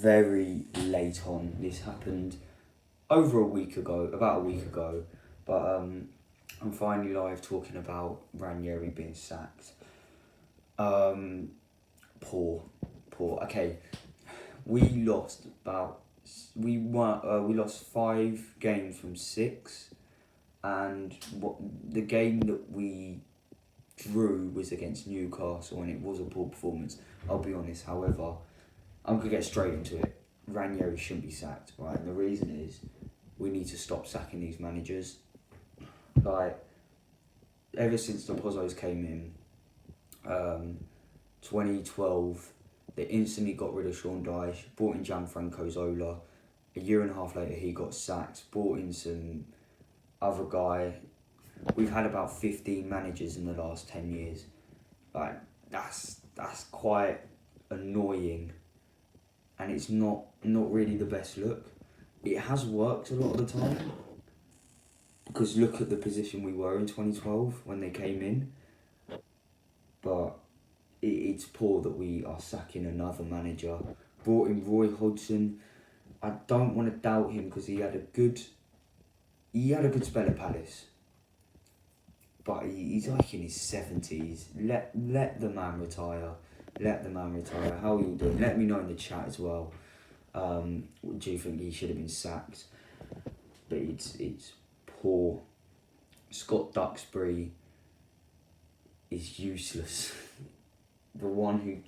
very late on. This happened about a week ago. But I'm finally live talking about Ranieri being sacked. Poor. Okay, we lost 5 games from 6, and the game that we drew was against Newcastle, and it was a poor performance. I'll be honest. However, I'm gonna get straight into it. Ranieri shouldn't be sacked, right? And the reason is we need to stop sacking these managers. Like, ever since the Pozzos came in, 2012, they instantly got rid of Sean Dyche, brought in Gianfranco Zola. A year and a half later, he got sacked, brought in some other guy. We've had about 15 managers in the last 10 years. Like, that's quite annoying, and it's not really the best look. It has worked a lot of the time, because look at the position we were in 2012 when they came in. But it's poor that we are sacking another manager. Brought in Roy Hodgson. I don't want to doubt him because he had a good spell at Palace. But he's like in his 70s. Let the man retire. How are you doing? Let me know in the chat as well. Do you think he should have been sacked? But it's poor. Scott Duxbury is useless. The one who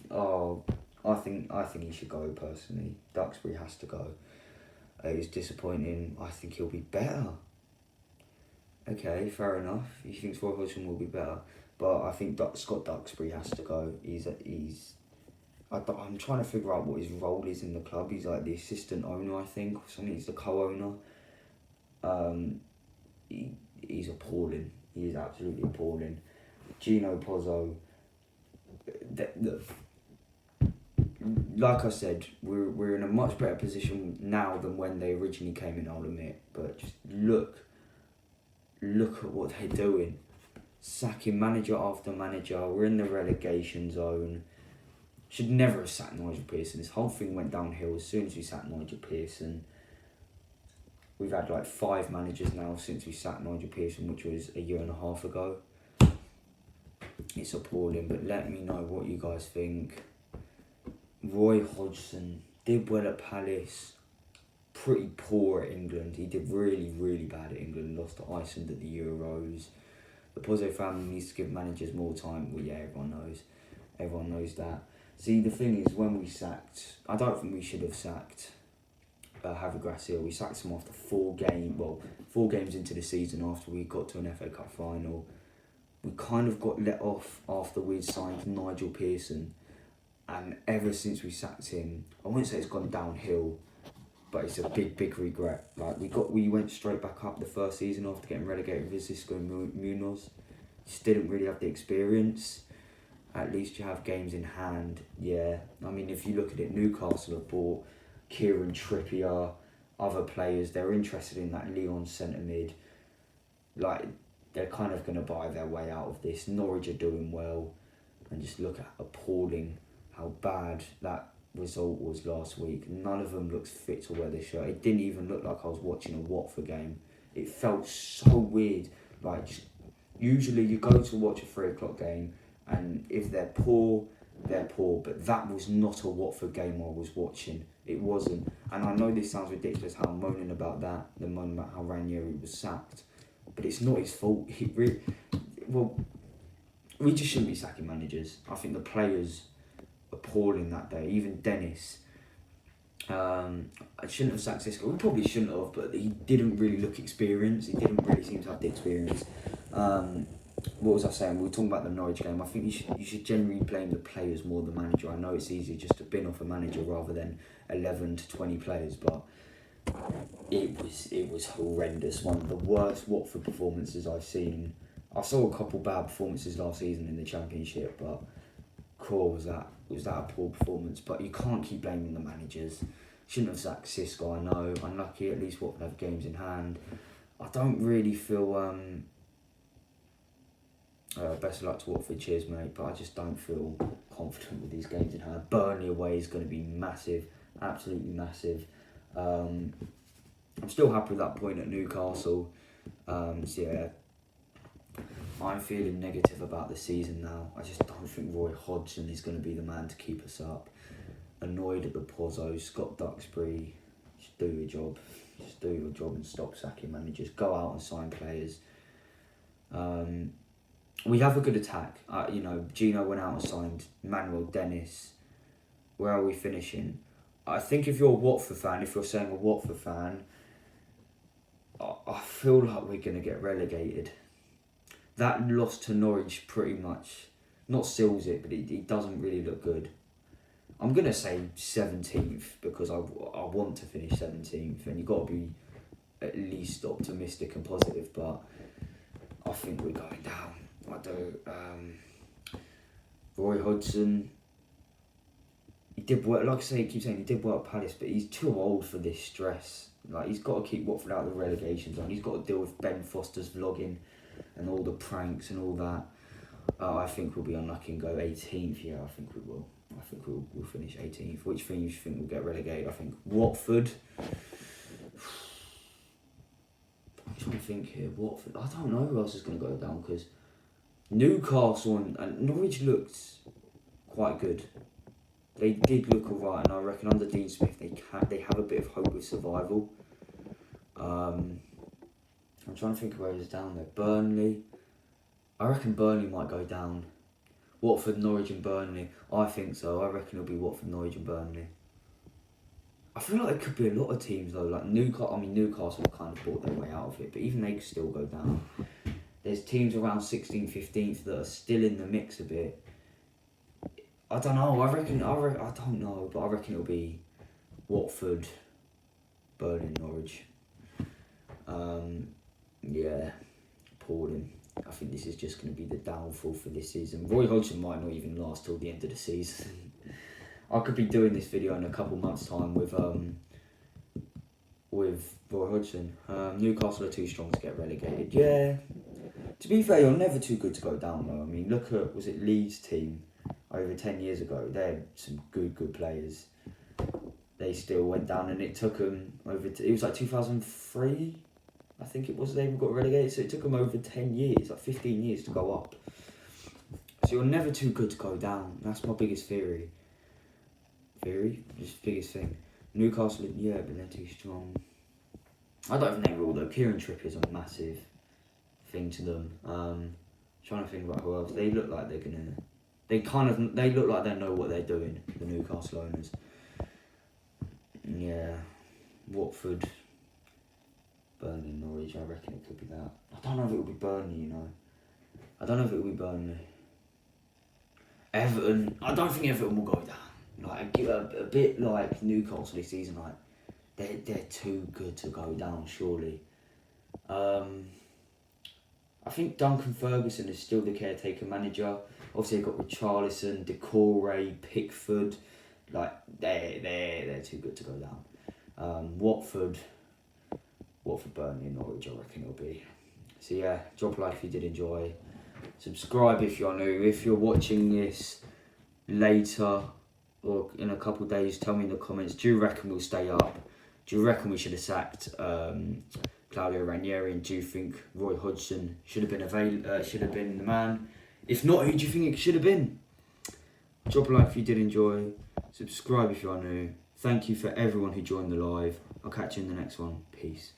I think he should go personally. Duxbury has to go. It's disappointing. I think he'll be better. Okay, fair enough. He thinks Roy Hodgson will be better, but I think Scott Duxbury has to go. I'm trying to figure out what his role is in the club. He's like the assistant owner, I think, or something. He's the co-owner. He's appalling. He is absolutely appalling. Gino Pozzo. Like I said, we're in a much better position now than when they originally came in, I'll admit. But just look at what they're doing. Sacking manager after manager. We're in the relegation zone. Should never have sacked Nigel Pearson. This whole thing went downhill as soon as we sacked Nigel Pearson. We've had like 5 managers now since we sacked Nigel Pearson, which was a year and a half ago. It's appalling, but let me know what you guys think. Roy Hodgson did well at Palace. Pretty poor at England. He did really, really bad at England. Lost to Iceland at the Euros. The Pozzo family needs to give managers more time. Well, yeah, everyone knows. Everyone knows that. See, the thing is, when we sacked... I don't think we should have sacked Javi Gracia. We sacked him after 4 games into the season after we got to an FA Cup final. We kind of got let off after we'd signed Nigel Pearson. And ever since we sacked him, I wouldn't say it's gone downhill, but it's a big regret. Like, we went straight back up the first season after getting relegated with Xisco and Munoz. Just didn't really have the experience. At least you have games in hand. Yeah, I mean, if you look at it, Newcastle have bought Kieran Trippier, other players. They're interested in that Lyon centre mid. Like, they're kind of going to buy their way out of this. Norwich are doing well. And just look at appalling how bad that result was last week. None of them looks fit to wear the shirt. It didn't even look like I was watching a Watford game. It felt so weird. Like, just, usually you go to watch a 3 o'clock game, and if they're poor, they're poor. But that was not a Watford game I was watching. It wasn't. And I know this sounds ridiculous how I'm moaning about that, than moaning about how Ranieri was sacked. But it's not his fault. We just shouldn't be sacking managers. I think the players appalling that day. Even Dennis. I shouldn't have sacked Xisco. We probably shouldn't have, but he didn't really look experienced. He didn't really seem to have the experience. What was I saying? We were talking about the Norwich game. I think you should generally blame the players more than the manager. I know it's easier just to bin off a manager rather than 11 to 20 players, but it was horrendous. One of the worst Watford performances I've seen. I saw a couple bad performances last season in the Championship, but was that a poor performance? But you can't keep blaming the managers. Shouldn't have sacked Xisco, I know. Unlucky, at least Watford have games in hand. I don't really feel best of luck to Watford, cheers mate, but I just don't feel confident with these games in hand. Burnley away is going to be massive, absolutely massive. I'm still happy with that point at Newcastle. So yeah, I'm feeling negative about the season now. I just don't think Roy Hodgson is going to be the man to keep us up. Annoyed at the Pozzo, Scott Duxbury, just do your job. Just do your job and stop sacking managers. Go out and sign players. We have a good attack. Gino went out and signed Manuel Dennis. Where are we finishing? I think if you're a Watford fan, if you're saying a Watford fan, I feel like we're going to get relegated. That loss to Norwich pretty much, not seals it, but it doesn't really look good. I'm going to say 17th because I want to finish 17th, and you've got to be at least optimistic and positive, but I think we're going down. I do. Roy Hodgson, he did work, like I say, keep saying he did work at Palace, but he's too old for this stress. Like, he's got to keep Watford out of the relegation zone. He's got to deal with Ben Foster's vlogging and all the pranks and all that. I think we'll be unlucky and go 18th. Yeah, I think we will. I think we'll finish 18th. Which team do you think will get relegated? I think Watford. I'm trying to think here. Watford. I don't know who else is going to go down because Newcastle and Norwich looked quite good. They did look alright, and I reckon under Dean Smith they have a bit of hope with survival. I'm trying to think of where he's down there. Burnley. I reckon Burnley might go down. Watford, Norwich and Burnley. I think so. I reckon it'll be Watford, Norwich and Burnley. I feel like it could be a lot of teams though. Like Newcastle kind of bought their way out of it, but even they could still go down. There's teams around 16th, 15th that are still in the mix a bit. I don't know. I don't know, but I reckon it'll be Watford, Burnley, Norwich. Yeah, appalling. I think this is just going to be the downfall for this season. Roy Hodgson might not even last till the end of the season. I could be doing this video in a couple months' time with Roy Hodgson. Newcastle are too strong to get relegated. Yeah. To be fair, you're never too good to go down though. I mean, look at, was it Leeds' team over 10 years ago? They're some good players. They still went down, and it took them it was like 2003. I think it was, they got relegated, so it took them over 10 years, like 15 years to go up. So you're never too good to go down. That's my biggest theory. Just biggest thing. Newcastle, yeah, but they're too strong. I don't even know all though. Kieran Trippier's a massive thing to them. Trying to think about who else. They look like they're gonna. They look like they know what they're doing. The Newcastle owners. Yeah, Watford. Burnley, Norwich, I reckon it could be that. I don't know if it will be Burnley, I don't know if it will be Burnley. Everton, I don't think Everton will go down. Like, a bit like Newcastle this season, like, they're too good to go down, surely. I think Duncan Ferguson is still the caretaker manager. Obviously, they've got Richarlison, Decore, Pickford. Like, they're too good to go down. Watford, Burnley and Norwich, I reckon it'll be. So yeah, drop a like if you did enjoy. Subscribe if you're new. If you're watching this later or in a couple of days, tell me in the comments, do you reckon we'll stay up? Do you reckon we should have sacked Claudio Ranieri? And do you think Roy Hodgson should have been the man? If not, who do you think it should have been? Drop a like if you did enjoy. Subscribe if you are new. Thank you for everyone who joined the live. I'll catch you in the next one. Peace.